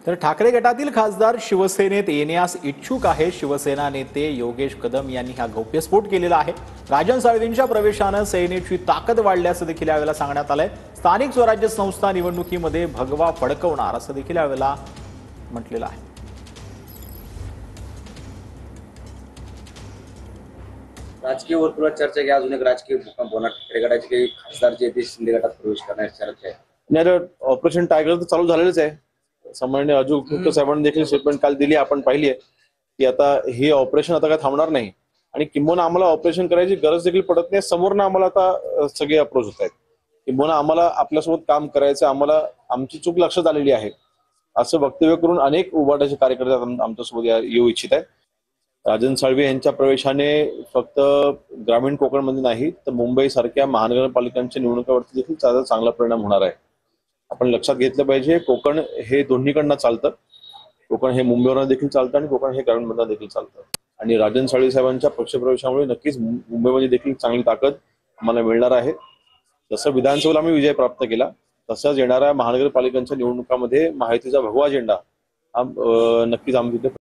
तर ठाकरे गटातील खासदार शिवसेनेत येण्यास इच्छुक आहे। शिवसेना नेते योगेश कदम यांनी हा गौप्यस्फोट केलेला आहे। राजन साळवींच्या प्रवेशाने सेनेची ताकद वाढल्याचं देखील यावेळेला सांगण्यात आलंय। स्थानिक स्वराज्य संस्था निवडणुकीमध्ये भगवा फडकवणार असं देखील यावेळेला म्हटलेलं आहे। राजकीय वर्तुळात चर्चा की अजून एक राजकीय भूकंप होणार। ठाकरे गटाचे काही खासदार जे ते शिंदे गटात प्रवेश करण्याची चर्चा आहे। नाही, ऑपरेशन टायगर तर चालू झालेलंच आहे। सामान्य अजून खुक्के साहेबांनी देखील स्टेटमेंट काल दिली, आपण पाहिली आहे की आता हे ऑपरेशन आता काय थांबणार नाही आणि किंबहुना आम्हाला ऑपरेशन करायची गरज देखील पडत नाही। समोरनं आम्हाला आता सगळे अप्रोच होत आहेत, किंबहुना आम्हाला आपल्यासोबत काम करायचं, आम्हाला आमची चूक लक्षात आलेली आहे असं वक्तव्य करून अनेक उभाटाचे कार्यकर्ते आमच्यासोबत येऊ इच्छित आहेत। राजन साळवी यांच्या प्रवेशाने फक्त ग्रामीण कोकणमध्ये नाही तर मुंबई सारख्या महानगरपालिकांच्या निवडणुकांवरती देखील चांगला परिणाम होणार आहे। आपण लक्षात घेतलं पाहिजे, कोकण हे दोन्हीकडनं चालतं। कोकण हे मुंबईवरनं देखील चालतं आणि कोकण हे ग्रामीणमधनं देखील चालतं। आणि राजन साळवी साहेबांच्या पक्षप्रवेशामुळे नक्कीच मुंबईमध्ये देखील चांगली ताकद आम्हाला मिळणार आहे। जसं विधानसभेला आम्ही विजय प्राप्त केला, तसंच येणाऱ्या महानगरपालिकांच्या निवडणुकामध्ये महायुतीचा भगवा झेंडा हा नक्कीच आम्ही